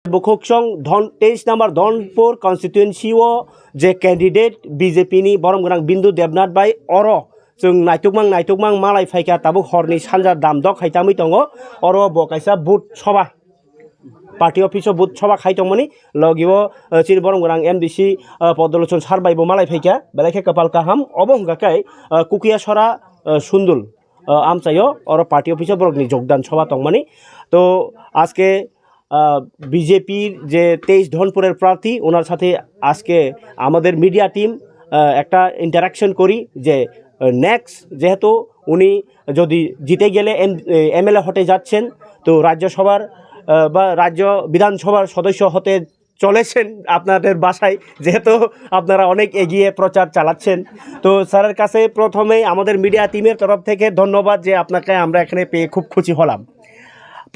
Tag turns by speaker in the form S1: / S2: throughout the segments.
S1: Bukhokchong Don 23 number Donpur constituency o je candidate BJP ni borong gorang Bindu Debnath bai oro जों नायथुकमां मालाय फायखा Tabuk हरनि सानजा दामदक हायतामै दङ अरो बो कायसा बुथ सभा पार्टी अफिसआव बुथ सभा खायतमनि लगियो चिर बरं गोनां एमडीसी पदलोचन सारबायबो मालाय फायखा बेलायखे कपाल काहाम अबंगाकाय कुकिया सरा सुन्दुल आमचायो और पार्टी अफिसआव बरगनि যোগদান सभा दंमनि तो आजके বিজেপির যে 23 ধনপুরের প্রার্থী ওনার সাথে আজকে আমাদের মিডিয়া টিম একটা ইন্টারাকশন করি যে নেক্সট যেহেতু উনি যদি জিতে গেলে এমএলএ হতে যাচ্ছেন তো রাজ্যসভার বা রাজ্য বিধানসভার সদস্য হতে চলেছেন আপনাদের বাসায় যেহেতু আপনারা অনেক এগিয়ে প্রচার চালাচ্ছেন তো স্যারের কাছে প্রথমেই আমাদের মিডিয়া টিমের তরফ থেকে ধন্যবাদ যে আপনাকে আমরা এখানে পেয়ে খুব খুশি হলাম।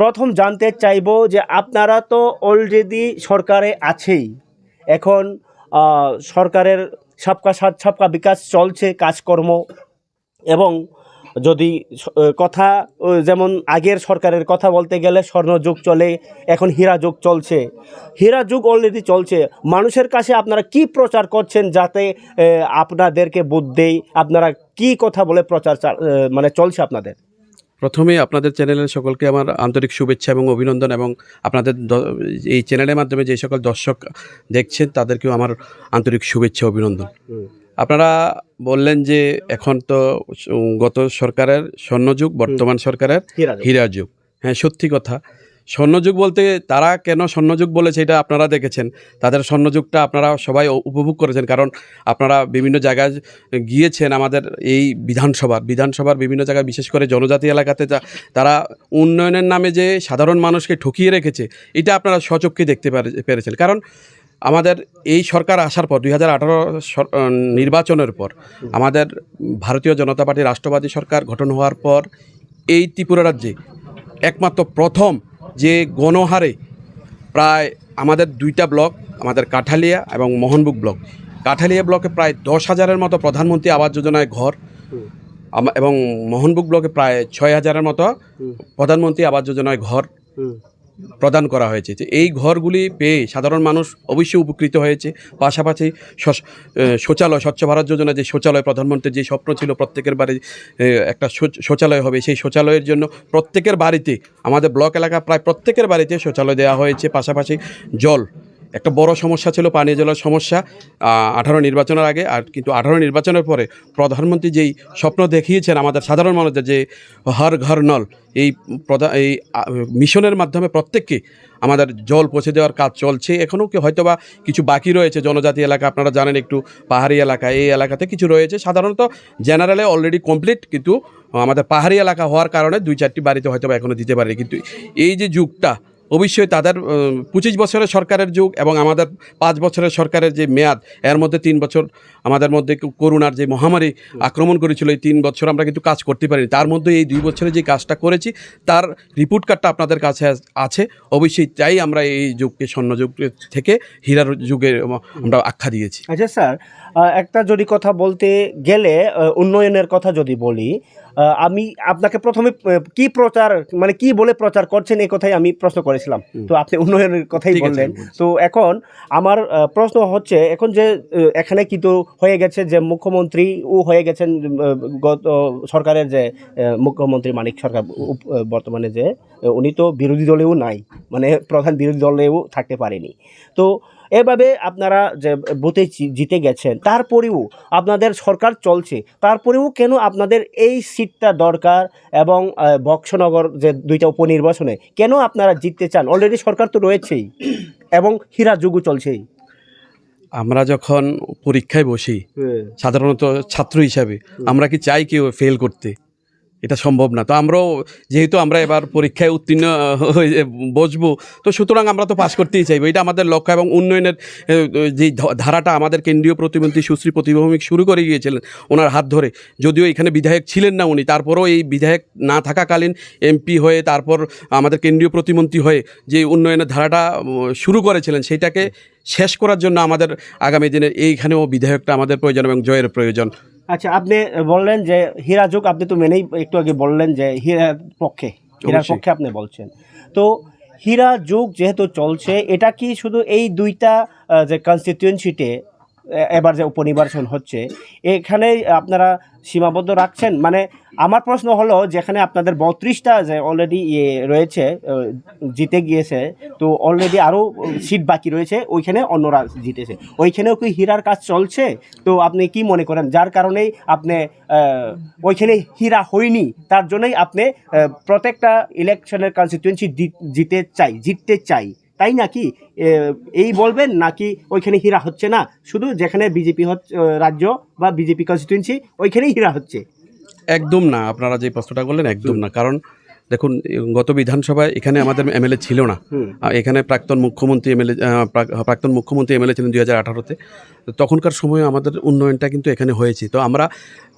S1: প্রথম জানতে চাইবো যে আপনারা তো অলরেডি সরকারে আছেই, এখন সরকারের সবকা সাথ সবকা বিকাশ চলছে কাজকর্ম এবং যদি কথা যেমন আগের সরকারের কথা বলতে গেলে স্বর্ণযুগ চলে, এখন হীরা যুগ চলছে, হীরা যুগ অলরেডি চলছে। মানুষের কাছে আপনারা কি প্রচার করছেন যাতে আপনাদেরকে বুঝ দেই, আপনারা কি কথা বলে প্রচার মানে চলছে আপনাদের?
S2: প্রথমে আপনাদের চ্যানেলের সকলকে আমার আন্তরিক শুভেচ্ছা এবং অভিনন্দন এবং আপনাদের এই চ্যানেলের মাধ্যমে যে সকল দর্শক দেখছেন তাদেরকেও আমার আন্তরিক শুভেচ্ছা অভিনন্দন। আপনারা বললেন যে এখন তো গত সরকারের স্বর্ণযুগ, বর্তমান সরকারের হীরা যুগ। হ্যাঁ, সত্যি কথা। স্বর্ণযুগ বলতে তারা কেন স্বর্ণযুগ বলেছে এটা আপনারা দেখেছেন, তাদের স্বর্ণযুগটা আপনারা সবাই উপভোগ করেছেন, কারণ আপনারা বিভিন্ন জায়গায় গিয়েছেন। আমাদের এই বিধানসভার বিভিন্ন জায়গায় বিশেষ করে জনজাতি এলাকাতে তারা উন্নয়নের নামে যে সাধারণ মানুষকে ঠকিয়ে রেখেছে এটা আপনারা স্বচক্ষে দেখতে পেরেছেন। কারণ আমাদের এই সরকার আসার পর 2018 নির্বাচনের পর আমাদের ভারতীয় জনতা পার্টি রাষ্ট্রবাদী সরকার গঠন হওয়ার পর এই ত্রিপুরা রাজ্যে একমাত্র প্রথম যে গণহারে প্রায় আমাদের দুইটা ব্লক, আমাদের কাঠালিয়া এবং মোহনবুক ব্লক, কাঠালিয়া ব্লকে প্রায় 10,000-এর মতো প্রধানমন্ত্রী আবাস যোজনায় ঘর এবং মোহনবুক ব্লকে প্রায় 6,000-এর মতো প্রধানমন্ত্রী আবাস যোজনায় ঘর প্রদান করা হয়েছে। এই ঘরগুলি পেয়ে সাধারণ মানুষ অবশ্যই উপকৃত হয়েছে। পাশাপাশি শৌচালয়, স্বচ্ছ ভারত যোজনা যে শৌচালয় প্রধানমন্ত্রীর যে স্বপ্ন ছিল প্রত্যেকের বাড়ি একটা শৌচালয় হবে, সেই শৌচালয়ের জন্য প্রত্যেকের বাড়িতে, আমাদের ব্লক এলাকা প্রায় প্রত্যেকের বাড়িতে শৌচালয় দেওয়া হয়েছে। পাশাপাশি জল, একটা বড় সমস্যা ছিল পানীয় জলের সমস্যা 18 নির্বাচনের আগে, আর কিন্তু 18 নির্বাচনের পরে প্রধানমন্ত্রী যেই স্বপ্ন দেখিয়েছেন আমাদের সাধারণ মানুষদের যে হর ঘর নল, এই মিশনের মাধ্যমে প্রত্যেককে আমাদের জল পৌঁছে দেওয়ার কাজ চলছে। এখনও হয়তোবা কিছু বাকি রয়েছে জনজাতি এলাকা, আপনারা জানেন একটু পাহাড়ি এলাকা, এই এলাকাতে কিছু রয়েছে। সাধারণত জেনারেলে অলরেডি কমপ্লিট, কিন্তু আমাদের পাহাড়ি এলাকা হওয়ার কারণে 2-4টি বাড়িতে হয়তোবা এখনও দিতে পারে। কিন্তু এই যে যুগটা অবশ্যই তাদের 25 বছরের সরকারের যুগ এবং আমাদের 5 বছরের সরকারের যে মেয়াদ, এর মধ্যে 3 বছর আমাদের মধ্যে করোনার যে মহামারী আক্রমণ করেছিল, এই 3 বছর আমরা কিন্তু কাজ করতে পারিনি। তার মধ্যে এই 2 বছরে যে কাজটা করেছি তার রিপোর্ট কার্ডটা আপনাদের কাছে আছে। অবশ্যই তাই আমরা এই যুগকে স্বর্ণযুগ থেকে হীরার যুগে আমরা আখ্যা দিয়েছি।
S1: আচ্ছা স্যার, একটা যদি কথা বলতে গেলে উন্নয়নের কথা যদি বলি, আমি আপনাকে প্রথমে কি প্রচার মানে কি বলে প্রচার করছেন এই কথাই আমি প্রশ্ন করেছিলাম, তো আপনি উন্নয়নের কথাই বললেন। তো এখন আমার প্রশ্ন হচ্ছে, এখন যে এখানে কিন্তু হয়ে গেছে যে মুখ্যমন্ত্রী হয়ে গেছেন গত সরকারের যে মুখ্যমন্ত্রী মানিক সরকার, বর্তমানে যে উনি তো বিরোধী দলেও নাই, মানে প্রধান বিরোধী দলেও থাকতে পারেনি। তো এভাবে আপনারা যে বুথে জিতে গেছেন, তারপরেও আপনাদের সরকার চলছে, তারপরেও কেন আপনাদের এই সিটটা দরকার এবং বক্সনগর যে 2টা উপনির্বাচনে কেন আপনারা জিততে চান? অলরেডি সরকার তো রয়েছেই এবং হীরা যুগও চলছেই।
S2: আমরা যখন পরীক্ষায় বসি সাধারণত ছাত্র হিসাবে আমরা কি চাই কেউ ফেল করতে? এটা সম্ভব না। তো আমরাও যেহেতু আমরা এবার পরীক্ষায় উত্তীর্ণ হয়ে বসবো, তো সুতরাং আমরা তো পাশ করতেই চাইবো, এটা আমাদের লক্ষ্য। এবং উন্নয়নের যে ধারাটা আমাদের কেন্দ্রীয় প্রতিমন্ত্রী সুশ্রী প্রতিভা ভৌমিক শুরু করে গিয়েছিলেন ওনার হাত ধরে, যদিও এখানে বিধায়ক ছিলেন না উনি, তারপরেও এই বিধায়ক না থাকাকালীন এমপি হয়ে তারপর আমাদের কেন্দ্রীয় প্রতিমন্ত্রী হয়ে যে উন্নয়নের ধারাটা শুরু করেছিলেন সেটাকে শেষ করার জন্য আমাদের আগামী দিনে এইখানেও বিধায়কটা আমাদের প্রয়োজন এবং জয়ের প্রয়োজন।
S1: আচ্ছা, আপনি বললেন যে হীরা যুগ, আপনি তো মেনেই একটু আগে বললেন যে হীরার পক্ষে আপনি বলছেন। তো হীরা যুগ যেহেতু চলছে, এটা কি শুধু এই দুইটা যে কনস্টিটিউয়েন্সিতে এবার যে উপনির্বাচন হচ্ছে এখানে আপনারা সীমাবদ্ধ রাখছেন? মানে আমার প্রশ্ন হলো, যেখানে আপনাদের 32টা যে অলরেডি রয়েছে, জিতে গিয়েছে, তো অলরেডি আরও সিট বাকি রয়েছে, ওইখানে অন্যরা জিতেছে, ওইখানেও কি হীরার কাজ চলছে? তো আপনি কি মনে করেন যার কারণেই আপনি ওইখানে হীরা হয়নি, তার জন্যই আপনি প্রত্যেকটা ইলেকশনের কনস্টিটিউয়েন্সি জিততে চাই, তাই নাকি এই বলবেন? নাকি ওইখানে হীরা হচ্ছে না, শুধু যেখানে বিজেপি রাজ্য বা বিজেপি কনস্টিটিউয়েন্সি ওইখানেই হীরা হচ্ছে?
S2: একদম না, আপনারা যে প্রশ্নটা করলেন একদম না। কারণ দেখুন, গত বিধানসভায় এখানে আমাদের এমএলএ ছিল না। এখানে প্রাক্তন মুখ্যমন্ত্রী এমএলএ ছিলেন 2018-তে। তখনকার সময়ে আমাদের উন্নয়নটা কিন্তু এখানে হয়েছে। তো আমরা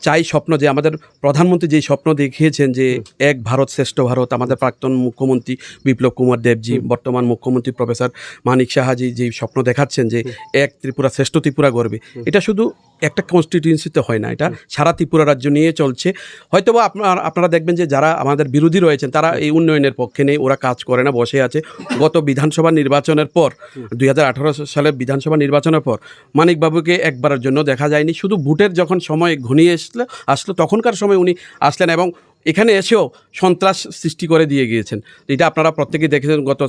S2: চাই স্বপ্ন, যে আমাদের প্রধানমন্ত্রী যেই স্বপ্ন দেখিয়েছেন যে এক ভারত শ্রেষ্ঠ ভারত, আমাদের প্রাক্তন মুখ্যমন্ত্রী বিপ্লব কুমার দেবজি, বর্তমান মুখ্যমন্ত্রী প্রফেসর মানিক সাহাজি যেই স্বপ্ন দেখাচ্ছেন যে এক ত্রিপুরা শ্রেষ্ঠ ত্রিপুরা গড়বে, এটা শুধু একটা কনস্টিটিউয়েন্সিতে হয় না, এটা সারা ত্রিপুরা রাজ্য নিয়ে চলছে। হয়তোবা আপনারা দেখবেন যে যারা আমাদের বিরোধী রয়েছেন তারা এই উন্নয়নের পক্ষে নেই, ওরা কাজ করে না, বসে আছে। গত বিধানসভা নির্বাচনের পর, 2018 সালের বিধানসভা নির্বাচনের পর মানিকবাবুকে একবারের জন্য দেখা যায়নি। শুধু ভোটের যখন সময় ঘনিয়ে আসলো তখনকার সময় উনি আসলেন এবং এখানে এসেও সন্ত্রাস সৃষ্টি করে দিয়ে গিয়েছেন। এটা আপনারা প্রত্যেকেই দেখেছেন, গত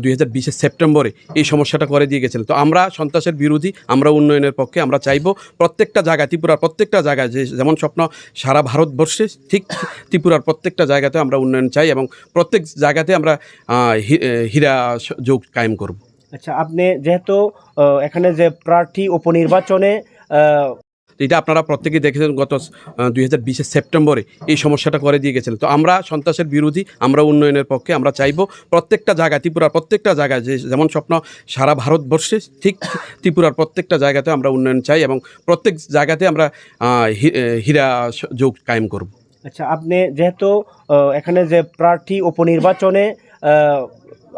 S2: 2020 সেপ্টেম্বরে এই সমস্যাটা করে দিয়ে গেছেন। তো আমরা সন্ত্রাসের বিরোধী, আমরা উন্নয়নের পক্ষে। আমরা চাইব প্রত্যেকটা জায়গায়, ত্রিপুরার প্রত্যেকটা জায়গায় যেমন স্বপ্ন সারা ভারতবর্ষে, ঠিক ত্রিপুরার প্রত্যেকটা জায়গাতে আমরা উন্নয়ন চাই এবং প্রত্যেক জায়গাতে আমরা হীরা যোগ কায়েম করব।
S1: আচ্ছা, আপনি যেহেতু এখানে যে প্রার্থী উপনির্বাচনে
S2: এটা আপনারা প্রত্যেকেই দেখেছেন, গত 2020 সেপ্টেম্বরে এই সমস্যাটা করে দিয়ে গেছিলেন। তো আমরা সন্ত্রাসের বিরোধী, আমরা উন্নয়নের পক্ষে। আমরা চাইব প্রত্যেকটা জায়গায়, ত্রিপুরার প্রত্যেকটা জায়গায় যেমন স্বপ্ন সারা ভারতবর্ষে, ঠিক ত্রিপুরার প্রত্যেকটা জায়গাতে আমরা উন্নয়ন চাই এবং প্রত্যেক জায়গাতে আমরা হীরা যোগ কায়েম করব।
S1: আচ্ছা, আপনি যেহেতু এখানে যে প্রার্থী উপনির্বাচনে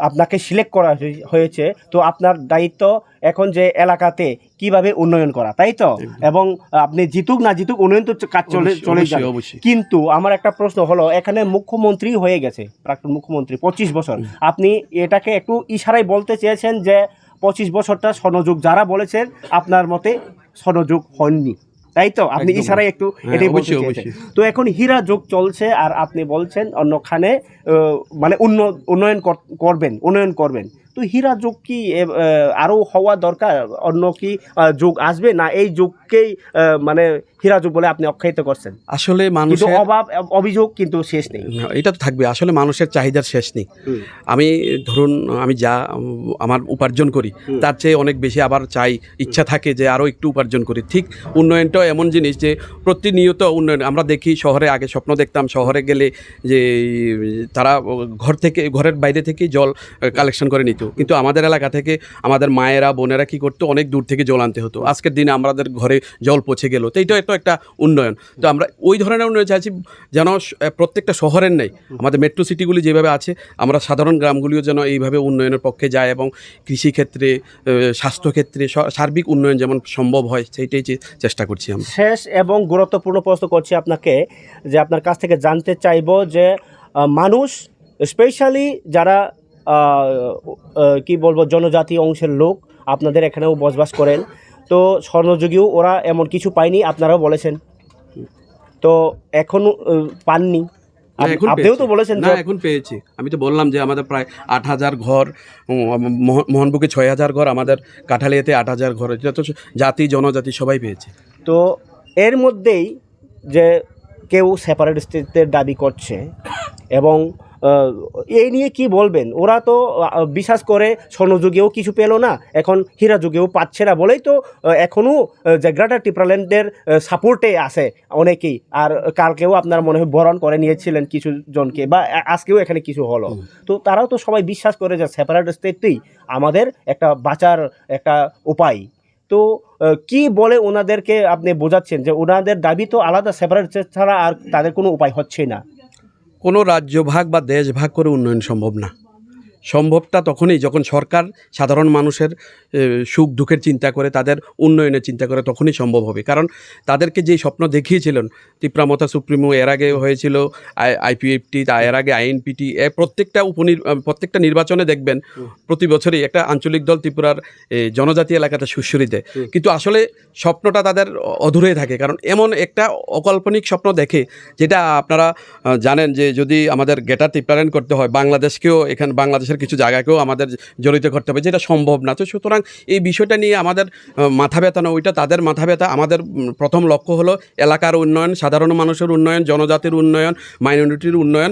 S1: আপনাকে সিলেক্ট করা হয়েছে, তো আপনার দায়িত্ব এখন যে এলাকাতে কিভাবে উন্নয়ন করা, তাই তো? এবং আপনি জিতুক না জিতুক উন্নয়ন তো কাজ চলে যাবে। কিন্তু আমার একটা প্রশ্ন হলো, এখানে মুখ্যমন্ত্রী হয়ে গেছে প্রাক্তন মুখ্যমন্ত্রী 25 বছর, আপনি এটাকে একটু ইশারায় বলতে চেয়েছেন যে 25 বছরটা স্বর্ণযুগ, যারা বলেছেন আপনার মতে স্বর্ণযুগ হয়নি, তাই তো? আপনি ইশারায় একটু এটাই বলতে চেয়েছেন। তো এখন হীরা যুগ চলছে আর আপনি বলছেন অন্যখানে মানে উন্নয়ন করবেন। তো হীরা যুগ কি আরও হওয়া দরকার? অন্য কি যুগ আসবে, না এই যুগকেই মানে হীরা যুগ বলে আপনি আখ্যায়িত করছেন?
S2: আসলে মানুষের
S1: অভিযোগ কিন্তু শেষ নেই।
S2: এটা তো থাকবে, আসলে মানুষের চাহিদার শেষ নেই। আমি যা আমার উপার্জন করি তার চেয়ে অনেক বেশি আবার চাই, ইচ্ছা থাকে যে আরও একটু উপার্জন করি। ঠিক উন্নয়নটাও এমন জিনিস যে প্রতিনিয়ত উন্নয়ন। আমরা দেখি শহরে, আগে স্বপ্ন দেখতাম শহরে গেলে যে তারা ঘরের বাইরে থেকেই জল কালেকশন করে নিত, কিন্তু আমাদের এলাকা থেকে আমাদের মায়েরা বোনেরা কি করতো, অনেক দূর থেকে জল আনতে হতো। আজকের দিনে আমাদের ঘরে জল পৌঁছে গেল। তো এইটাও একটা উন্নয়ন। তো আমরা ওই ধরনের উন্নয়ন চাইছি যেন প্রত্যেকটা শহরের নেই, আমাদের মেট্রো সিটিগুলি যেভাবে আছে, আমরা সাধারণ গ্রামগুলিও যেন এইভাবে উন্নয়নের পক্ষে যায় এবং কৃষিক্ষেত্রে, স্বাস্থ্যক্ষেত্রে সার্বিক উন্নয়ন যেমন সম্ভব হয়, সেইটাই চেষ্টা করছি আমরা।
S1: শেষ এবং গুরুত্বপূর্ণ প্রশ্ন করছি আপনাকে, যে আপনার কাছ থেকে জানতে চাইব যে মানুষ, স্পেশালি যারা কি বলবো জনজাতি অংশের লোক আপনাদের এখানেও বসবাস করেন, তো স্বর্ণযুগেও ওরা এমন কিছু পায়নি, আপনারাও বলেছেন, তো এখনও পাননি। আপনিও তো বলেছেন
S2: না, এখন পেয়েছি। আমি তো বললাম যে আমাদের প্রায় 8,000 ঘর, মোহনবুকে 6,000 ঘর, আমাদের কাঠালিয়াতে 8,000 ঘর, এটা তো জাতি জনজাতি সবাই পেয়েছে।
S1: তো এর মধ্যেই যে কেউ সেপারেট স্টেটের দাবি করছে, এবং এই নিয়ে কি বলবেন? ওরা তো বিশ্বাস করে স্বর্ণযুগেও কিছু পেল না, এখন হীরা যুগেও পাচ্ছে না বলেই তো এখনও যে গ্রেটার ত্রিপুরাল্যান্ডের সাপোর্টে আছে অনেকেই। আর কালকেও আপনার মনে হয় বরণ করে নিয়েছিলেন কিছু জনকে, বা আজকেও এখানে কিছু হলো। তো তারাও তো সবাই বিশ্বাস করে যে সেপারেট স্টেটই আমাদের একটা বাঁচার একটা উপায়। তো কি বলে ওনাদেরকে আপনি বোঝাচ্ছেন যে ওনাদের দাবি তো আলাদা, সেপারেট স্টেট ছাড়া আর তাদের কোনো উপায় হচ্ছে না?
S2: কোনো রাজ্য ভাগ বা দেশ ভাগ করে উন্নয়ন সম্ভব না। সম্ভবটা তখনই যখন সরকার সাধারণ মানুষের সুখ দুঃখের চিন্তা করে, তাদের উন্নয়নের চিন্তা করে, তখনই সম্ভব হবে। কারণ তাদেরকে যেই স্বপ্ন দেখিয়েছিলেন তীব্রামতা সুপ্রিমো, এর আগে হয়েছিল আইপিএফটি, এর আগে আইএনপিটি, প্রত্যেকটা নির্বাচনে দেখবেন প্রতি বছরই একটা আঞ্চলিক দল ত্রিপুরার জনজাতি এলাকাতে সুশ্রী দেয়, কিন্তু আসলে স্বপ্নটা তাদের অধুরে থাকে। কারণ এমন একটা অকাল্পনিক স্বপ্ন দেখে, যেটা আপনারা জানেন যে যদি আমাদের গেটার ত্রিপ্রায়ণ করতে হয়, বাংলাদেশকেও, এখানে বাংলাদেশের কিছু জায়গাকেও আমাদের জড়িত করতে হবে, যেটা সম্ভব না। তো সুতরাং এই বিষয়টা নিয়ে আমাদের মাথা ব্যথা না, ওইটা তাদের মাথা ব্যথা। আমাদের প্রথম লক্ষ্য হলো এলাকার উন্নয়ন, সাধারণ মানুষের উন্নয়ন, জনজাতির উন্নয়ন, মাইনরিটির উন্নয়ন,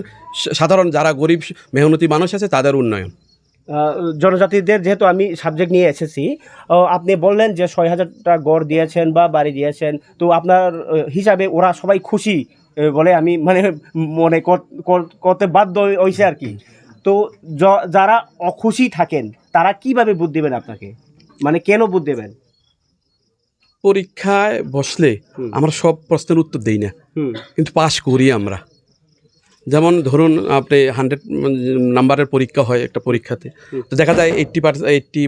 S2: সাধারণ যারা গরিব মেহনতি মানুষ আছে তাদের উন্নয়ন।
S1: জনজাতিদের যেহেতু আমি সাবজেক্ট নিয়ে এসেছি, আপনি বললেন যে 6,000টা গড় দিয়েছেন বা বাড়ি দিয়েছেন, তো আপনার হিসাবে ওরা সবাই খুশি বলে আমি মানে মনে করতে বাধ্য হয়েছে আর কি। তো যারা অখুশি থাকেন তারা কিভাবে বুদ্ধ দেবেন আপনাকে, মানে কেন বুদ্ধ দেবেন?
S2: পরীক্ষায় বসলে আমরা সব প্রশ্নের উত্তর দিই না, কিন্তু পাশ করি আমরা। যেমন ধরুন আপনি 100 নাম্বারের পরীক্ষা হয় একটা পরীক্ষাতে, তো দেখা যায় 80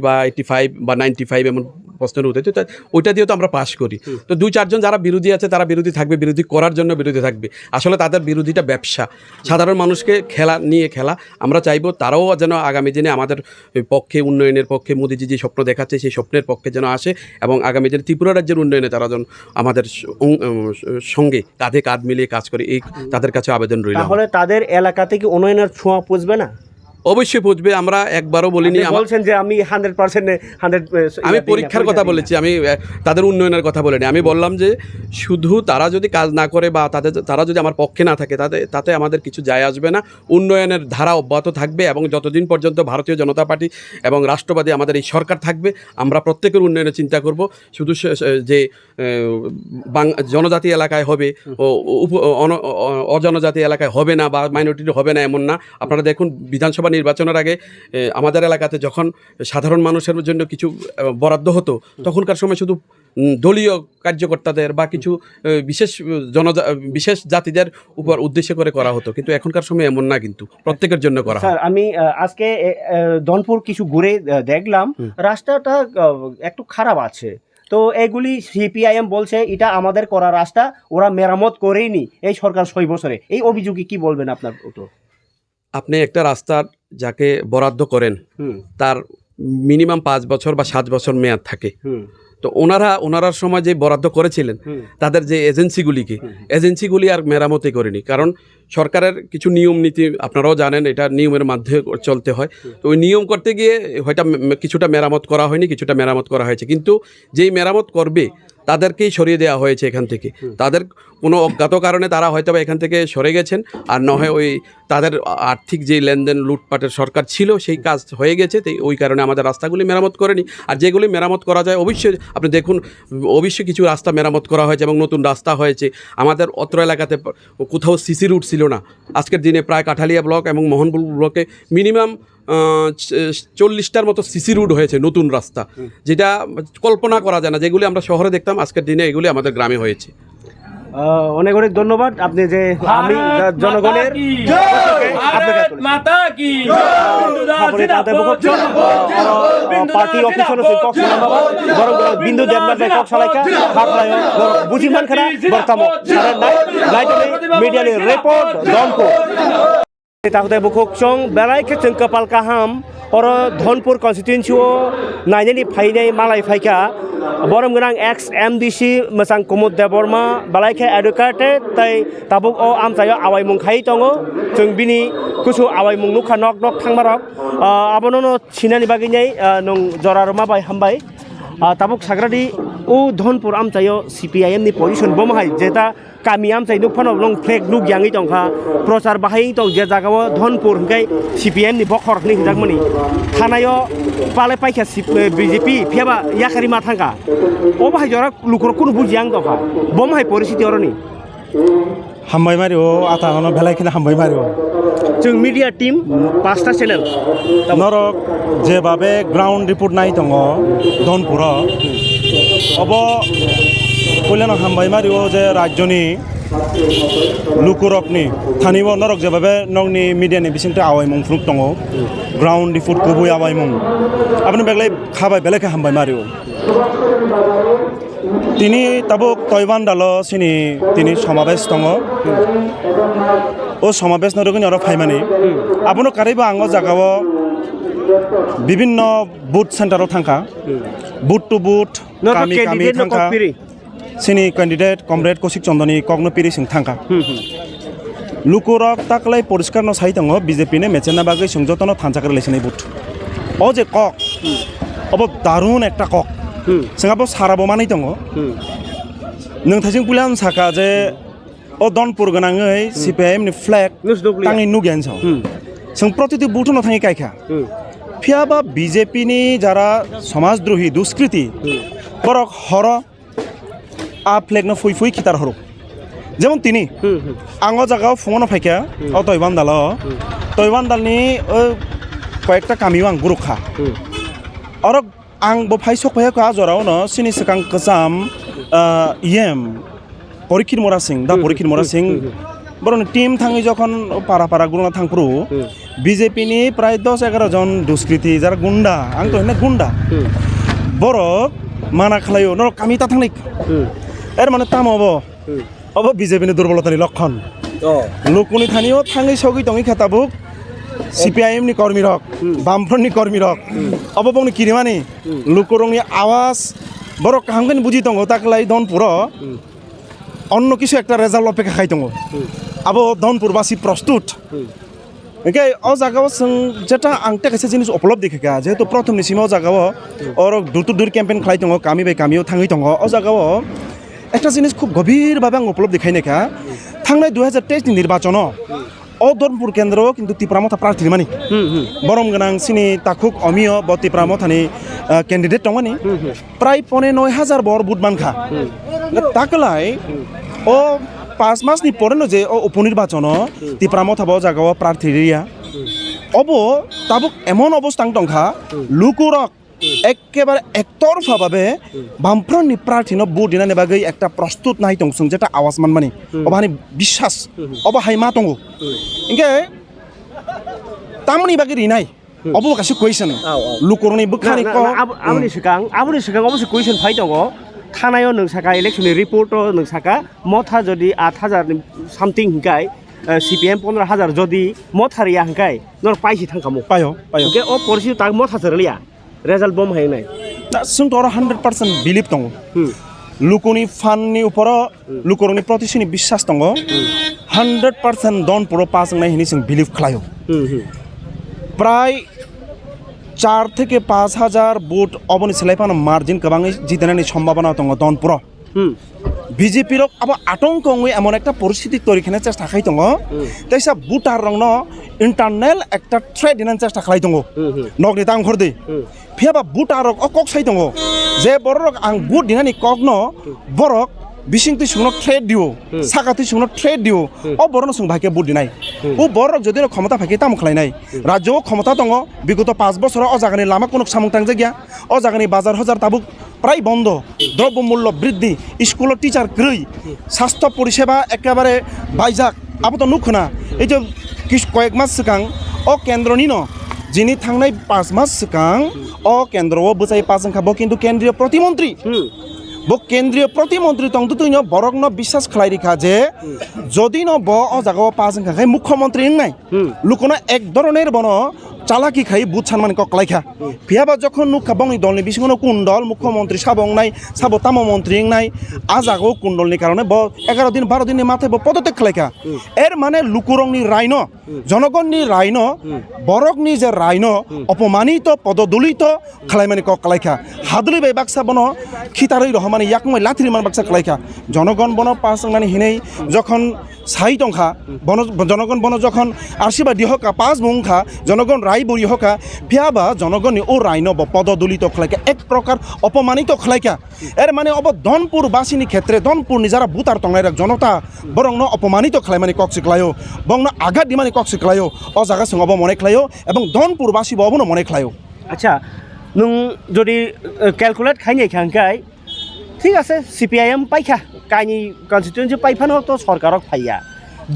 S2: বা 85 বা 95 এমন প্রশ্নের উত্তর, তো ওইটা দিয়ে তো আমরা পাস করি। তো 2-4 জন যারা বিরোধী আছে তারা বিরোধী থাকবে, বিরোধী করার জন্য বিরোধী থাকবে। আসলে তাদের বিরোধীটা ব্যবসা, সাধারণ মানুষকে খেলা। আমরা চাইবো তারাও যেন আগামী দিনে আমাদের পক্ষে, উন্নয়নের পক্ষে, মোদিজি যে স্বপ্ন দেখাচ্ছে সেই স্বপ্নের পক্ষে যেন আসে, এবং আগামী দিনে ত্রিপুরা রাজ্যের উন্নয়নে তারা যেন আমাদের সঙ্গে কাঁধে কাঁধ মিলিয়ে কাজ করে, এই তাদের কাছে আবেদন রইল।
S1: তাহলে তাদের এলাকা থেকে উন্নয়নের ছোঁয়া পুষবে না?
S2: অবশ্যই বুঝবে। আমরা একবারও বলিনি,
S1: বলছেন যে আমি 100%
S2: আমি পরীক্ষার কথা বলেছি, আমি তাদের উন্নয়নের কথা বলিনি। আমি বললাম যে শুধু তারা যদি কাজ না করে বা তারা যদি আমার পক্ষে না থাকে, তাতে আমাদের কিছু যায় আসবে না। উন্নয়নের ধারা অব্যাহত থাকবে, এবং যতদিন পর্যন্ত ভারতীয় জনতা পার্টি এবং রাষ্ট্রবাদী আমাদের এই সরকার থাকবে, আমরা প্রত্যেকের উন্নয়নের চিন্তা করব। শুধু যে জনজাতি এলাকায় হবে, অজনজাতি এলাকায় হবে না, বা মাইনরিটি হবে না এমন না। আপনারা দেখুন বিধানসভা নির্বাচনের আগে আমাদের এলাকাতে যখন সাধারণ মানুষের জন্য কিছু বরাদ্দ হতো, তখনকার সময় শুধু দলীয় কার্যকর্তাদের বা কিছু বিশেষ জাতিদের উপর উদ্দেশ্য করে করা হতো, কিন্তু এখনকার সময় এমন না, কিন্তু প্রত্যেকের জন্য করা হয়।
S1: স্যার, আমি আজকে ধনপুর কিছু ঘুরে দেখলাম, রাস্তাটা একটু খারাপ আছে। তো এগুলি সিপিআইএম বলছে এটা আমাদের করা রাস্তা, ওরা মেরামত করেইনি এই সরকার 6 বছরে। এই অভিযোগে কি বলবেন আপনার?
S2: আপনি একটা রাস্তার যাকে বরাদ্দ করেন তার মিনিমাম 5 বছর বা 7 বছর মেয়াদ থাকে। তো ওনারার সময় যে বরাদ্দ করেছিলেন তাদের যে এজেন্সিগুলি আর মেরামতি করেনি, কারণ সরকারের কিছু নিয়ম নীতি আপনারাও জানেন, এটা নিয়মের মাধ্যমে চলতে হয়। তো ওই নিয়ম করতে গিয়ে হয়তো কিছুটা মেরামত করা হয়নি, কিছুটা মেরামত করা হয়েছে, কিন্তু যেই মেরামত করবে তাদেরকেই সরিয়ে দেওয়া হয়েছে এখান থেকে। তাদের কোনো অজ্ঞাত কারণে তারা হয়তো বা এখান থেকে সরে গেছেন, আর নয় ওই তাদের আর্থিক যে লেনদেন লুটপাটের সরকার ছিল সেই কাজ হয়ে গেছে, তাই ওই কারণে আমাদের রাস্তাগুলি মেরামত করেনি। আর যেগুলি মেরামত করা যায় অবশ্যই আপনি দেখুন, অবশ্যই কিছু রাস্তা মেরামত করা হয়েছে এবং নতুন রাস্তা হয়েছে। আমাদের অত্র এলাকাতে কোথাও সিসি রুট ছিল না, আজকের দিনে প্রায় কাঠালিয়া ব্লক এবং মোহনপুর ব্লকে মিনিমাম 40টার মতো সিসি রুট হয়েছে, নতুন রাস্তা, যেটা কল্পনা করা যায় না। যেগুলি আমরা শহরে দেখতাম, আজকের দিনে এগুলি আমাদের গ্রামে হয়েছে।
S1: অনেক অনেক ধন্যবাদ। আপনি যে আমি জনগণের পার্টি অফিসর বিন্দু দেবনাথ কক্সলাইকা বুঝিমান খানা বর্তমান মিডিয়ানি রিপোর্ট ধনপুর তাহলে বুকুকচং বেলাইকে जों कपाल काहाम और धनपुर कन्स्टिट्युएन्सिआव नायनायनि फायनाय मालाय फायखा बरम गोनां एक्स एमडिसि मोजां कुमुद देबबर्मा बेलाइके एडुकेटेड तै ताबुक अ आमसायाव आवायमुं खाय दङ जों बिनि कुसु आवायमुं नुखा नक नक थांमारक आबोनो सिनानि बागिनाय नों जरारमा बाय हामबाय ताबुक साग्रादि ओ धनपुर आमसायाव सिपिआइएम नि पजिशन बमहाय जेता कामी आमसाय नुफानो नं फ्लेग नुक यांगै दंखा प्रचार बाहाय दं जे जागाव धनपुर हंगाय सिपिआइएम नि बखर नि हिजागमनि थानायो पाले पाइखा बिजेपि फेबा याखारि मा थांगा ओ बाहाय जरा लुखर कुनु बुजियां दंखा बमहाय परिस्थिति अरनि
S3: हामबाय मारिओ आता हनो भेलायखिना हामबाय मारिओ
S1: जों मीडिया टीम 5टा चैनल
S3: नरक जेबाबे ग्राउंड रिपोर्ट नाय दङ धनपुर अब कल्याण हामबाय मारिओ जे राज्यनि lukurokni thanibo norok jebabe nongni media ni bisingte awai mung fruk tongo ground di food kubui awai mung apni beglai khabai beleke hambai mario tini tabuk toiban dalo sini tini সমাবেশ tongo o সমাবেশ norogni oro phaimani abuno kariba ango jagao বিভিন্ন booth সেন্টারও থাকা booth two booth কামি কামি থাকা সিনি candidate comrade Kaushik চন্দনী কগ্ন পিরি Singh থাকা লুকুরক তাকলাই পরিষ্কার ন সাই দङ বিজেপি নে মেচেনা বাগৈ সিং যতন থানচাকার লেসিনাই বুথ ও যে কক অব দারুণ একটা কক সিংহাবো সারাবো মানাই দङ नोंथांजों पुलान साका जे ও দনপুর গনাङै সিপিএম नि फ्लैग ताङै नुगियानस जों प्रतिति बुथनो थाङै कायखा फियाबा बीजेपी नि जारा समाजद्रोही दुष्कृति बरक हर आ फ्लैग न फुई फुई खितार हरो जेमन तिनी आङो जागाव फुङनो फायखा अ तयबान दालनि कयेकटा कामियो आं गुरुखा और आं बो फायसक फायखा जराव न सिनि सकां कसाम इएम পরীক্ষিত মরা সিং দা পরীক্ষিত মরা সিং বরং টিম থাঙি যখন পারা পারা গুণা থাংপ্রু বিজেপি নি প্রায় 10-11 জন দুষ্কৃতি যারা গুন্ডা আং তো হেনে গুন্ডা বড় মানা খালাইও নর কামিতা থাংনি এর মানে তাম অব বিজেপি নি দুর্বলতানি লক্ষণ লোকনি থানিও থাঙি সগি টঙি খেতাবুক সিপিআইএম নি কর্মী রক বামফ্রন্ট নি কর্মী রক অববংনি কিরিমানি লোকরংনি আওয়াজ বড় কাহামগনি বুঝি দङ তাকলাই দনপুর অন্য কিছু একটা রেজাল্ট অপেক্ষা খাই দङ আবো ধনপুরবাসী প্রস্তুত ওকে ও জায়গাও যেটা আংটা কাছে জিনিস উপলব্ধি খাকা যেহেতু প্রথম নিসিমাও জায়গাও ওর দূর ক্যাম্পেইন খাই দङ কামি বাই কামিও থাঙি দङ ও জায়গাও একটা জিনিস খুব গভীরভাবে আং উপলব্ধি খাই নাকা থাংনাই 2023 নি নির্বাচন ও ধনপুর কেন্দ্র কিন্তু তিপ্রামথা প্রার্থী মানি বরম গনাং সিনি তাকুক অমিয় ব তিপ্রামথানি ক্যান্ডিডেট দङনি প্রায় 9,500 বর বুট মানখা তাকলাই ও 5 মাসনি পরে যে ও উপনির্বাচন তিপ্রামথা ব জাগাও প্রার্থী রিয়া অব তাবুক এমন অবস্থা দংখা লুকুরক একেবারে একতরফাভাবে বামফ্রন্টনি প্রার্থী ন বুট দিনা নেবাগৈ একটা প্রস্তুত নাই দং সুং যেটা আওয়াজ মানমানি অবানি বিশ্বাস অবা হাইমা দङ ইনকে তামনি বাগৈ রিনাই অব কাছে কুয়েশন লুকুরনি বখানি ক
S1: আমনি সিগাং অবশ্য কুয়েশন ফাই দङ थानायाव नोंसाका इलेक्शननि रिपर्टआव नोंसाका मथा जदि 8,000 सामथिं हिंकाय CPM 15,000 जदि मथारिया हिंकाय नर पाइसि थांखामो
S3: पायो
S1: ओके ओ परसि ताग मथा सरलिया रिजल्ट बम हायनाय
S3: दा जों तो 100% बिलिभ दङ लुकुनि फाननि उपर लुकुरनि प्रतिसिनि বিশ্বাস दङ 100% दन पुरो पास नाय हिनि जों बिलिभ खालायो प्राय 4 থেকে 5,000 ভোট অবনি সেলাইপানো মার্জিন গোবাङै জিতেনানি সম্ভাবনা দङ দনপুর বিজেপির আব আতঙ্ক এমন একটা পরিস্থিতি তৈরি খানে চেষ্টা খাই দङ তাইসা ভোটার রং ইন্টারনাল একটা থ্রেড দিনান চেষ্টা খাই দङ নগনি তাং ঘরদে ফিয়াবা ভোটার অকক সাই দङ যে বড় আং ভোট দিনানি কগ্ন বরক বিশিংতি সুনো থ্রেড দিও সাকাতি সুনো থ্রেড দিও ও বড় সুং ভাইকে ভোট দিনাই ও বড় যদি ক্ষমতা ভাইকে তাম খালাইনাই রাজ্য ক্ষমতা দङ বিগত 5 বছর ও জাগানি লামা কোনো সামুং টাং জায়গা ও জাগানি বাজার হাজার তাবুক প্রায় বন্ধ দ্রব্যমূল্য বৃদ্ধি স্কুল টিচার গ্রই স্বাস্থ্য পরিষেবা একেবারে বাইজাক আবো তো নুখনা এই যে কয়েক মাস সিগাং ও কেন্দ্রনি ন যিনি থাংনাই 5 মাস সিগাং ও কেন্দ্র ও বুঝাই পাসং খাবো কিন্তু কেন্দ্রীয় প্রতিমন্ত্রী বো কেন্দ্রীয় প্রতিমন্ত্রী তং তুই ন বরক ন বিশ্বাস খালাই রেখা যে যদি ন ব ও জাগাও পাসং খাই মুখ্যমন্ত্রী নাই লুকনা এক ধরনের বন চালাকি খাই বুথ সানমান ককলাইখা ফিয়াবা যখন নুখা বংনি দলনি বিসিংনো কোন দল মুখ্যমন্ত্রী সাবং নাই সাবো তাম মন্ত্রী নাই আজাগো কোন দলনি কারণে ব 11 দিন 12 দিনের মাথায় ব পদত্যাগ খালাইখা এর মানে লুকুরংনি রাইন জনগণনি রাইন বরকনি যে রাইন অপমানিত পদদলিত খালাইমানি ককলাইখা হাদলি বাই বাক্সা বন খিতারই রহমানি ইয়াকময় লাথিরি মান বাক্সা খালাইখা জনগণ বন পাসংনানি হিনেই যখন সাই টংখা বন জনগণ বন যখন আশীর্বাদ দিহকা পাঁচ মুংখা জনগণ রায় বরি হকা ফিয়াবা জনগণ ও রাইন পদদলিত খালাইকা এক প্রকার অপমানিত খালাইকা এর মানে অব ধনপুর বাসিনী ক্ষেত্রে ধনপুর যারা ভূতার টংলাইরা জনতা বরং অপমানিত খালাইমানি কক্সিকলায়ো বং আঘাত দিমানি কক্সিকলায়ো ও জায়গা সঙ্গ মনে খালায়ো এবং ধনপুর বাসী ববন মনে খালায়ো
S1: আচ্ছা নং যদি ক্যালকুলেট খাইনাই খাংকাই ঠিক আছে CPIM পাইখা কাইনি কনস্টিটুয়েন্সি পাইফানো তো সরকারক ফাইয়া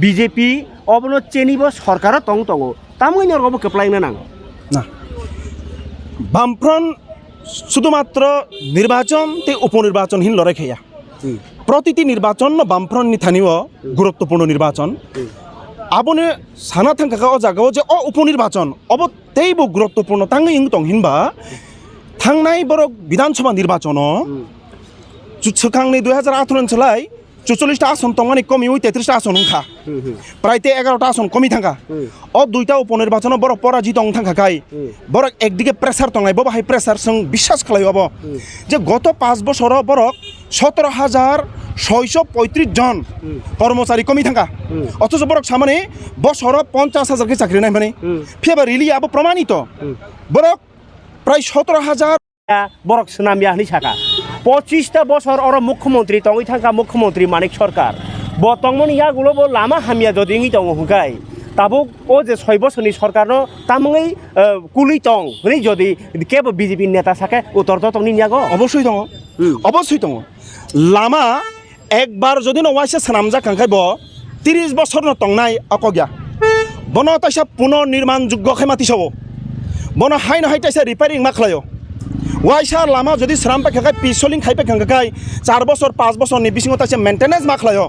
S1: বিজেপি অবনো চেনিব সরকার টং টং তামইনি অব কেপ্লাইনা নাং
S3: না বামফ্রন্ট শুধুমাত্র নির্বাচন তে উপনির্বাচনহীন লড়াই খাইয়া প্রতিটি নির্বাচন বামফ্রন্ট নিথানিও গুরুত্বপূর্ণ নির্বাচন আবনে সানা থাকা ও জায়গাও যে উপনির্বাচন অব তেইব গুরুত্বপূর্ণ তাঙ্গে ইং টং হিনবা থাংনাই বড় বিধানসভা নির্বাচন চুৎসখাংনি 2018 ওনসলাই 44টা আসন তংমানি কমি ওই 33টা আসন উংখা প্রায় 11টা আসন কমি থাকা ও দুইটা উপনির্বাচন বড় পরাজিত অং থাকাকাই বড় একদিকে প্রেসার তংাই বড় হাই প্রেসার সং বিশ্বাস খালাই হব যে গত 5 বছর বড় 17,635 জন কর্মচারী কমি থাকা অথচ বড় সামনে বছর 50,000 কে চাকরি নাই মানে ফেবার রিলি আবো প্রমাণিত বড় প্রায় 17,000
S1: বরক সুনামিয়ানি সাকা 25টা বছর অর মুখ্যমন্ত্রী তংই থাকা মুখ্যমন্ত্রী মানিক সরকার বতংমনি ইয়াগুলো লামা হামিয়া যদি ইঙ্গি দং হুকাই তাবুক ও যে 6 বছরনি সরকারনো তামঙ্গই কুলি তং হনি যদি কেব বিজেপি নেতা থাকে উত্তর দতংনি নিয়াগো
S3: অবশ্যই দङ অবশ্যই দङ লামা একবার যদি নওয়াইছে সানামজা কাঙ্কাইব 30 বছর ন তংনাই অকগিয়া বন তাইসা পুনর্নির্মাণ যোগ্য খেমাতি সব বন হাই নহাই তাইসা রিপেয়ারিং মা খালায় ওয়াইসা লামা যদি শ্রাম পাখাই পিছলিং খাইপে খাঙ্কাই 4 বছর 5 বছর নি বিসিং তাইসা মেইনটেনেন্স মা খালায়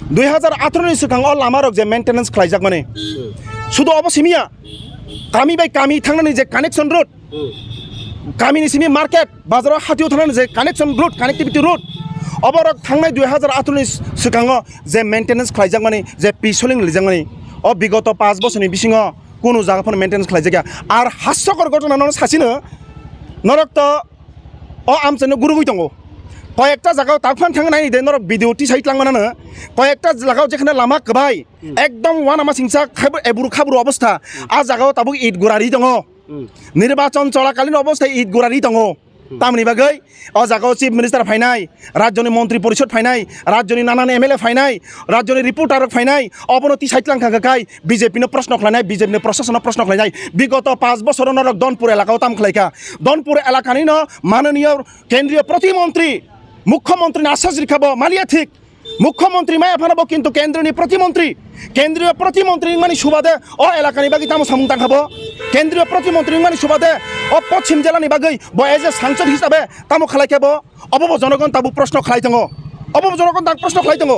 S3: 2018 नि सिगां लामारक जे मेंटेनेंस खालायजाक माने शुधु अबसिमिया कामी बाय कामी थांनानै जे कानेक्शन रोड कामिनि सिमि मार्केट बाजाराव हाथियाव थांनानै जे कानेक्शन रोड कानेक्टिविटी रोड अबरक थांनाय 2018 नि सिगां जे मेंटेनेंस खालायजाक माने जे पिसलिं लिजाक माने अ बिगत 5 बोसोरनि बिसिङ कोनो जागाफोर मेंटेनेंस खालायजाक आर हास्यकर घटना नन सासिनो नरक त अ आमचनो गुरुगै दङ কয়েকটা জায়গাও তাকফান থাঙ্গে নাই দে নরক ভিডিওটি সাইট লাংমানানো কয়েকটা জায়গাও যেখানে লামা কবাই একদম ওয়ান আমা সিংসা খাইবো এবুরু খাবুরু অবস্থা আ জায়গাও তাবু ইট গুড়ারি দङ নির্বাচন চলাকালীন অবস্থায় ইট গুড়ারি দङ তামনি বাগৈ অ জায়গাও চিফ মিনিস্টার ফাইনাই রাজ্যনি মন্ত্রী পরিষদ ফাইনাই রাজ্যনি নানান এমএলএ ফাইনাই রাজ্যনি রিপোর্টার ফাইনাই অবনতি সাইট লাংখাকাই বিজেপিনো প্রশ্ন খাইনাই বিজেপিনো প্রশাসন প্রশ্ন খাইনাই বিগত 5 বছর নরক দনপুর এলাকাও তাম খাইকা দনপুর এলাকানি ন মাননীয় কেন্দ্রীয় প্রতিমন্ত্রী মুখ্যমন্ত্রী আশ্বাস রেখাব মালিয়া ঠিক মুখ্যমন্ত্রী মায়া ফানাব কিন্তু কেন্দ্রীয় প্রতিমন্ত্রী মানে সুবাদে ও এলাকানি বাকি তাম সামুং তাংখাব কেন্দ্রীয় প্রতিমন্ত্রী মানে সুবাদে ও পশ্চিম জেলানি বাকি ব এজ এ সাংসদ হিসাবে তামো খালাইখাব অবব জনগণ তাবু প্রশ্ন খালাই দङ অবব জনগণ তাক প্রশ্ন খালাই দङ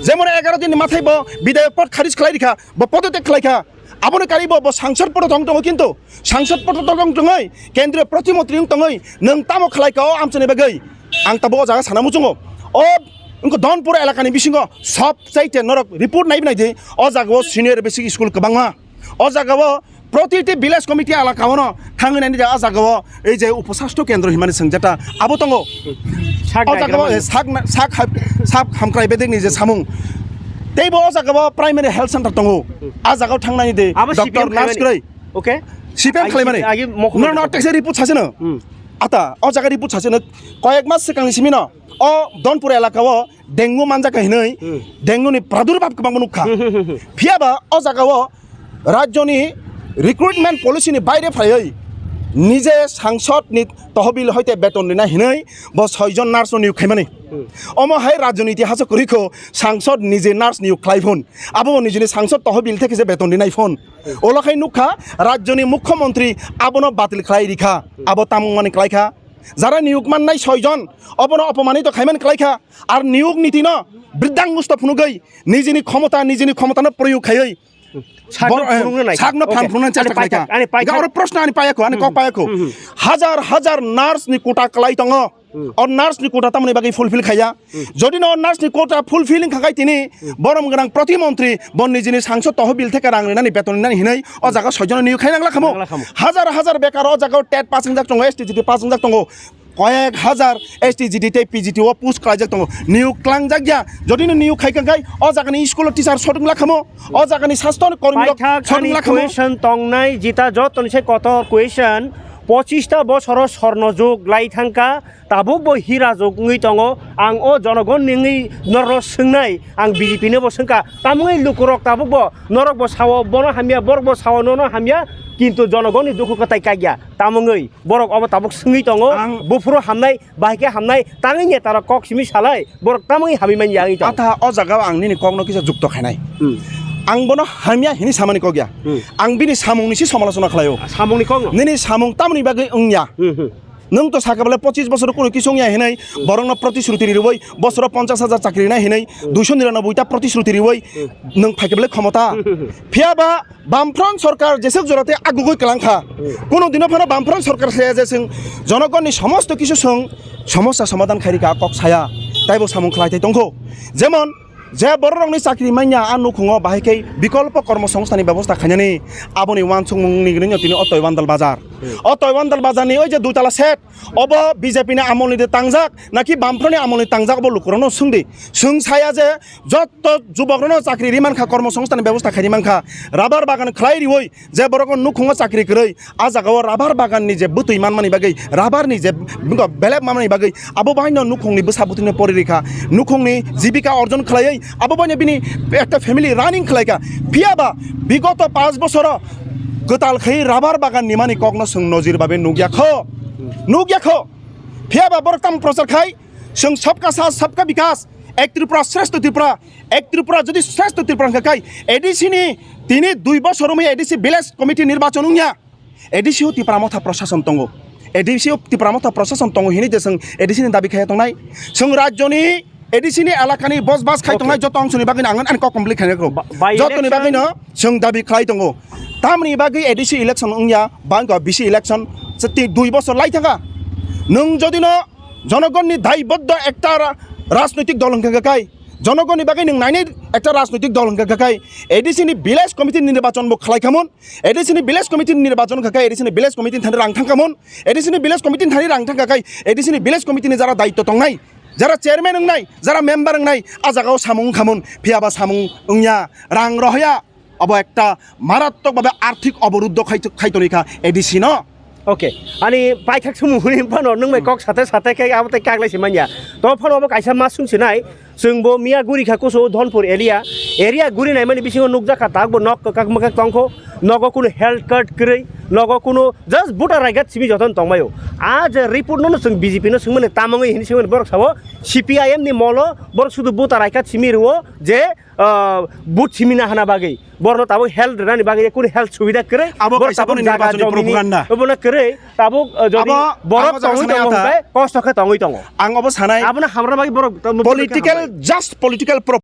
S3: যেমন 11 দিন মাথাইব বিধায়ক পদ খারিজ খালাই রেখা ব পদত্যাগ খালাইখা আবনে কারিব ব সাংসদ পদ দङ কিন্তু সাংসদ পদ দङ কেন্দ্রীয় প্রতিমন্ত্রী দङ নং তামো খালাইখা আমচনি বাকি आं ताबो जागा साना मुचुङो ओ उनको दनपुर एलाकानि बिसिङ सब चाइते नरक रिपोर्ट नायदे अ जागाव सिनियर बेसिक स्कुल गोबाङा अ जागाव प्रतिटी विलेज कमिटी एलाकावनो थांनानै आ जागाव ए जे उपस्वास्थ्य केन्द्र हिमानि संजाता आबो दङ अ जागाव साक हामक्राय बेदेनि जे सामुं तेबो अ जागाव प्राइमारि हेल्थ सेन्टर दङ आ जागाव थांनानै दे डॉक्टर नार्स ग्रै
S1: ओके
S3: सिपिएम खालायमाने न टेक्स रिपोर्ट सासेनो आता अ जागा रिपोर्ट सासेनो कयेक मास सिगांनि सिमिन अ दनपुर एलाकाव डेंगु मानजाका हिनै डेंगुनि प्रादुर्भाव गोबां नुखा फियाबा अ जागाव राज्यनि रिक्रुटमेन्ट पलिसिनि बायरे फायै निजे सांसदनि तहबिल हयते बेतन दिना हिनै ब 6 जन नार्स नियुग खायमाने अमहाय राज्यनि इतिहास करिखौ सांसद निजे नार्स नियुग खालायफोन आबो निजेनि सांसद तहबिल থেকে যে বেতন দিনাই ফোন ওলাখাই নুখা রাজ্যনি মুখ্যমন্ত্রী আবনো বাতিল খালাই রিখা আবো তামমানি খালাইখা যারা নিয়োগ মাননাই 6 জন অবনো অপমানিত খাইমান খালাইখা আর নিয়োগ নীতি ন বৃদ্ধাঙ্গুস্ত ফুনুগৈ নিজিনি ক্ষমতা প্রয়োগ খাই सागनो फानफ्रुनानै चेष्टा खालायखा गावरो प्रश्न आनि पायाखौ आनि कक पायाखौ हाजार नार्स नि कोटा कलाई दङ और नार्स नि कोटा तामनि बागै फुलफिल खाया जदि न नार्स नि कोटा फुलफिलिं खाकाय तिनि बरम गोनां प्रतिमंत्री बन निजिनि सांसद तहबिल থেকে रां लेनानै बेतन लेनानै हिनै अ जागा 6 जन नियुग खायनांला खामो हाजार बेकार अ जागा टेट पासिं जाक दङ एसटीजीटी पासिं जाक दङ কয়েক হাজার এসটিজিডিতে পিজিটিও পোস্ট খাইজাক দङ নিয়োগ ক্লাংজাক গিয়া যদি নিয়োগ খাইকাই অ জাগানি স্কুল টিচার সটুংলা খামো অ জাগানি স্বাস্থ্য কর্মী
S1: সটুংলা খামো কোয়েশ্চন তংনাই জিতা যত নিছে কত কোয়েশ্চন 25টা বছর স্বর্ণযুগ লাই থাকা তাবুক বো হীরা যুগ ngui tongo ang o jonogon ningi norok sungnai ang BJP ne bo sungka tamui lukurok tabuk bo norok bo sawo bono hamia borok bo sawo nono hamia কিন্তু জনগণের দুঃখ কথাই কাইয়া তামঙ্গই বরক অব তাবুক সঙ্গী দङ বুফুরো হামনাই বাহিকে হামনাই তাङैनि তারা কক সিমি সালাই বরক তামঙ্গই হামিমান याङै दङ
S3: আথা অ জাগাও आंनि কগনো কিসা যুক্ত খাইনাই आं बनो हामिया हिनि सामानि कगिया आं बिनि सामुंनि सि समालोचना खालायो
S1: सामुंनि कग
S3: निनि सामुं तामनि बागै ओंया नों तो साकाबले 25 बছর কোনো কিসংয়া হেনাই বরং প্রতিশ্রুতি নিরবই বছর 50,000 চাকরি না হেনাই 299টা প্রতিশ্রুতি নিরবই নং ফাইকেবলে ক্ষমতা ফিয়াবা বামফ্রন্ট সরকার যেসক জরাতে আগুগই কালাংখা কোনো দিন ফানা বামফ্রন্ট সরকার সায়া যেসং জনগণনি সমস্ত কিছু সং সমস্যা সমাধান খারিকা কক সায়া তাইবো সামুং খালাইতাই দंखो যেমন যে বড়রংনি চাকরি মাইয়া আনু খুঙ বাহাইकै বিকল্প কর্মসংস্থানি ব্যবস্থা খাইনানি আবনি ওয়ানসুংনি গনি তিনি অতয় ওয়ান্দাল বাজারনি ওই যে দুইতলা সেট অব বিজেপি নি আমলনি দে তাংজাক নাকি বামফ্রনি আমলনি তাংজাক বো লুকুরনো সুংদি সুং ছায়া যে যত যুবকরনো চাকরি রিমানখা কর্মসংস্থানি ব্যবস্থা খাইনি মানখা রাবার বাগান খাই রিওই যে বড়রং নুখুঙ চাকরি কरै আ জাগাও রাবার বাগাননি যে বুতুই মানমানি বাগै রাবারনি যে বেলেগ মানমানি বাগै আবো বাহাইনো নুখুংনি বসাবুতিনে পরিরেখা নুখুংনি জীবিকা অর্জন খালাই আবো বানি বিনি একটা ফ্যামিলি রানিং খালাইকা ফিয়াবা বিগত 5 বছর গতাল খাই রাবার বাগান নিমানি কগ্ন সং নজির বাবে নুগিয়াখো ফিয়াবা বরতাম প্রচার খাই সং সবকা সাথ সবকা বিকাশ এক ত্রিপুরা যদি শ্রেষ্ঠ ত্রিপুরা খাই এডিসিনি তিনি 2 বছর মে এডিসি ভিলেজ কমিটি নির্বাচন উনিয়া এডিসি হতি প্রামথা প্রশাসন তঙ্গ এডিসি হতি প্রামথা প্রশাসন তঙ্গ হিনি যে সং এডিসিনি দাবি খাই তংনাই সং রাজ্যনি এডিসিনি এলাকানি বস খাই তংনাই যত অংশনি বাগै আঙ্গন আন কমপ্লিট খাইনাखौ যতনি বাগै ন সং দাবি খাই তঙ্গ তামনি বাগै এডিসি ইলেকশন উনিয়া বাঙ্গ বিসি ইলেকশন সতি 2 বছর লাই থাকা নং যদি ন জনগণনি দায়বদ্ধ একটা রাজনৈতিক দল হংখাকাই জনগণনি বাগै নং নাইনি একটা রাজনৈতিক দল হংখাকাই এডিসিনি ভিলেজ কমিটি নির্বাচন বো খালাইখামুন এডিসিনি ভিলেজ কমিটি নির্বাচন খাকাই এডিসিনি ভিলেজ কমিটি থানি রাং থাঙ্কামুন এডিসিনি ভিলেজ কমিটি থানি রাং থাঙ্কাকাই এডিসিনি ভিলেজ কমিটিনি যারা দায়িত্ব তংনাই যারা চেয়ারম্যান নাই যারা মেম্বার নাই আজাগাও সামুং খামুন ফিয়াবা সামুং উংয়া রাং রহয়া অব একটা মারাত্মকভাবে আর্থিক অবরুদ্ধ খাইতনিকা এডিসি ন
S1: ओके अनि पाइथाक सुमुनि फनो नों मै कक साथे kai आबते कागलाइसे मानिया तो फनो अब काइसा मा सुंसिनाय जोंबो मिया गुरिखा कोसो धनपुर एरिया गुरि नाय माने बिसिङो नुकजाखा तागबो नक काकमका तंखो नगो कुनो हेल्थ कार्ड करै नगो कुनो जस्ट भोटार राइट सिमी जतन तंमायो आज रिपोर्ट नो जों बीजेपी नो सोंमने तामङै हिनि सोंमने बरक साबो सीपीआईएम नि मलो बरक सुदु भोटार राइट सिमी रहो जे बुथ सिमिना हाना बागै बरनो ताबो हेल्थ रानि बागै कुनो हेल्थ सुविधा करै
S3: आबो साबो निर्वाचन प्रोपागान्डा
S1: ओबना करै ताबो जदि बरक तंगै तंगै कष्टखा तंगै तंगो
S3: आं अब सानाय
S1: आबना हमरा बागै बरक
S3: पॉलिटिकल